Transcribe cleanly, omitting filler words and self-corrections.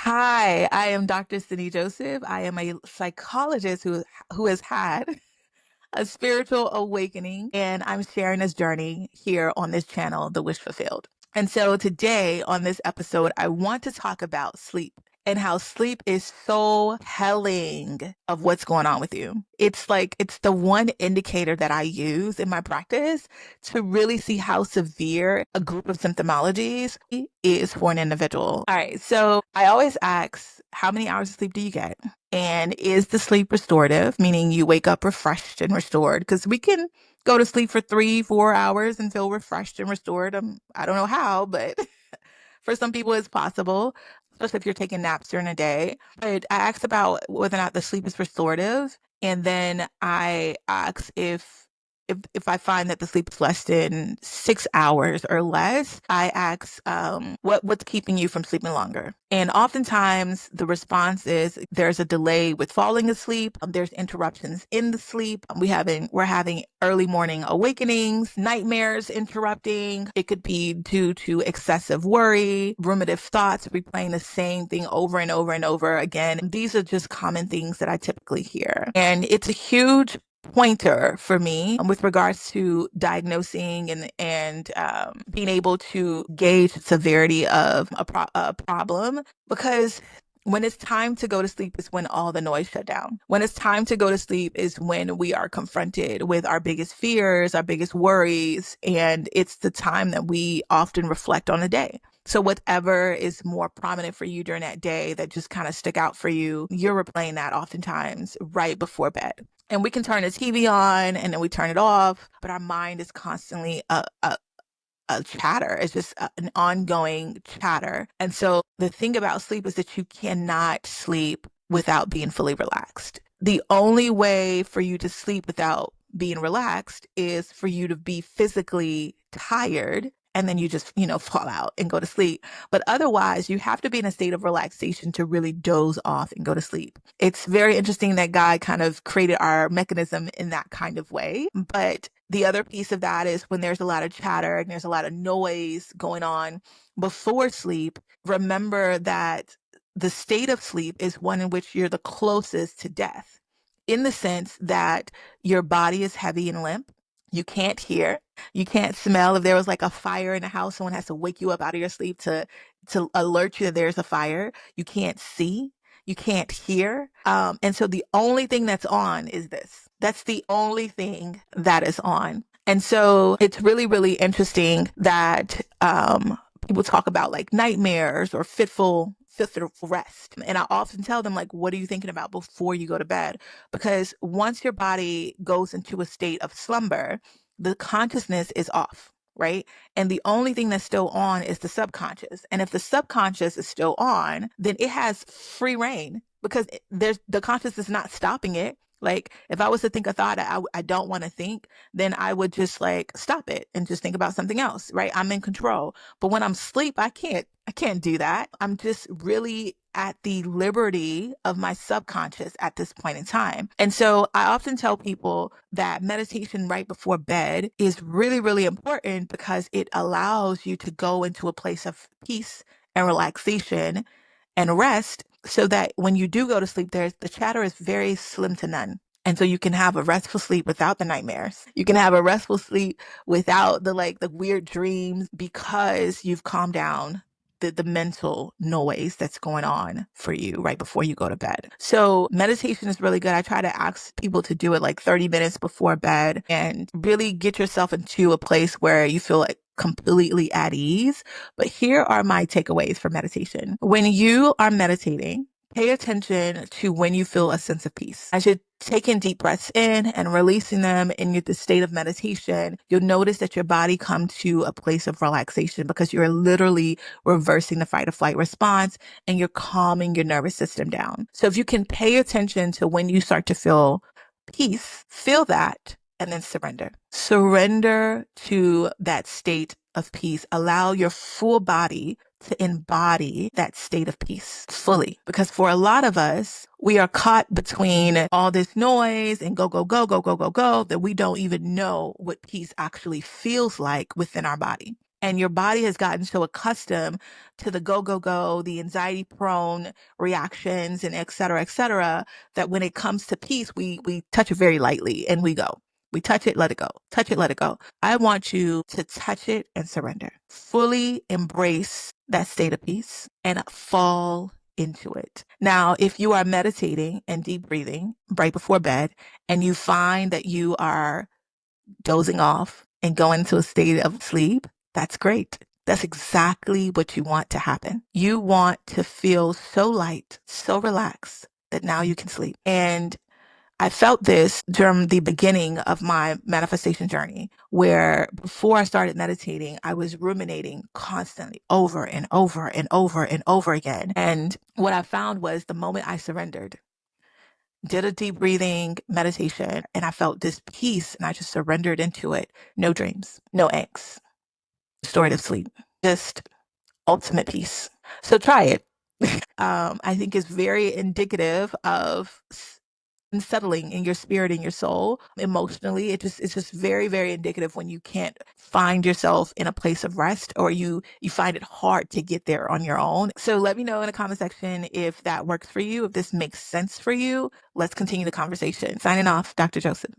Hi, I am Dr. Cindy Joseph. I am a psychologist who has had a spiritual awakening, and I'm sharing this journey here on this channel, The Wish Fulfilled. And so today on this episode, I want to talk about sleep and how sleep is so telling of what's going on with you. It's the one indicator that I use in my practice to really see how severe a group of symptomologies is for an individual. All right, so I always ask, how many hours of sleep do you get? And is the sleep restorative, meaning you wake up refreshed and restored? Because we can go to sleep for 3, 4 hours and feel refreshed and restored. I don't know how, but for some people it's possible, especially if you're taking naps during the day. But I asked about whether or not the sleep is restorative. And then I ask if I find that the sleep is less than 6 hours or less, I ask what's keeping you from sleeping longer. And oftentimes the response is there's a delay with falling asleep. There's interruptions in the sleep. We're having early morning awakenings, nightmares interrupting. It could be due to excessive worry, ruminative thoughts, replaying the same thing over and over and over again. These are just common things that I typically hear. And it's a huge pointer for me with regards to diagnosing and being able to gauge the severity of a problem, because when it's time to go to sleep is when all the noise shut down. When it's time to go to sleep is when we are confronted with our biggest fears, our biggest worries, and it's the time that we often reflect on the day. So whatever is more prominent for you during that day that just kind of stick out for you, you're replaying that oftentimes right before bed. And we can turn the TV on and then we turn it off, but our mind is constantly a chatter. It's just an ongoing chatter. And so the thing about sleep is that you cannot sleep without being fully relaxed. The only way for you to sleep without being relaxed is for you to be physically tired, and then you just, fall out and go to sleep. But otherwise, you have to be in a state of relaxation to really doze off and go to sleep. It's very interesting that God kind of created our mechanism in that kind of way. But the other piece of that is when there's a lot of chatter and there's a lot of noise going on before sleep, remember that the state of sleep is one in which you're the closest to death, in the sense that your body is heavy and limp. You can't hear, you can't smell. If there was like a fire in the house, someone has to wake you up out of your sleep to alert you that there's a fire. You can't see, you can't hear. And so the only thing that's on is this. That's the only thing that is on. And so it's really, really interesting that people talk about like nightmares or fitful rest. And I often tell them, like, what are you thinking about before you go to bed? Because once your body goes into a state of slumber, the consciousness is off, right? And the only thing that's still on is the subconscious. And if the subconscious is still on, then it has free reign, because the conscious is not stopping it. Like if I was to think a thought I don't want to think, then I would just like stop it and just think about something else, right? I'm in control. But when I'm asleep, I can't do that. I'm just really at the liberty of my subconscious at this point in time. And so I often tell people that meditation right before bed is really, really important because it allows you to go into a place of peace and relaxation and rest, so that when you do go to sleep, the chatter is very slim to none. And so you can have a restful sleep without the nightmares. You can have a restful sleep without the weird dreams, because you've calmed down the mental noise that's going on for you right before you go to bed. So meditation is really good. I try to ask people to do it like 30 minutes before bed and really get yourself into a place where you feel like completely at ease. But here are my takeaways for meditation. When you are meditating, pay attention to when you feel a sense of peace. As you're taking deep breaths in and releasing them in the state of meditation, you'll notice that your body comes to a place of relaxation, because you're literally reversing the fight or flight response and you're calming your nervous system down. So if you can pay attention to when you start to feel peace, feel that, and then surrender. Surrender to that state of peace. Allow your full body to embody that state of peace fully. Because for a lot of us, we are caught between all this noise and go, go, go, that we don't even know what peace actually feels like within our body. And your body has gotten so accustomed to the go, go, go, the anxiety prone reactions and et cetera, that when it comes to peace, we touch it very lightly and we go. We touch it, let it go. Touch it, let it go. I want you to touch it and surrender. Fully embrace that state of peace and fall into it. Now, if you are meditating and deep breathing right before bed and you find that you are dozing off and going into a state of sleep, that's great. That's exactly what you want to happen. You want to feel so light, so relaxed that now you can sleep. And I felt this during the beginning of my manifestation journey, where before I started meditating, I was ruminating constantly over and over and over and over again. And what I found was the moment I surrendered, did a deep breathing meditation, and I felt this peace and I just surrendered into it. No dreams, no angst, restorative sleep, just ultimate peace. So try it. I think it's very indicative of unsettling in your spirit and your soul emotionally. It's just very, very indicative when you can't find yourself in a place of rest, or you find it hard to get there on your own. So let me know in the comment section if that works for you, if this makes sense for you. Let's continue the conversation. Signing off, Dr. Joseph.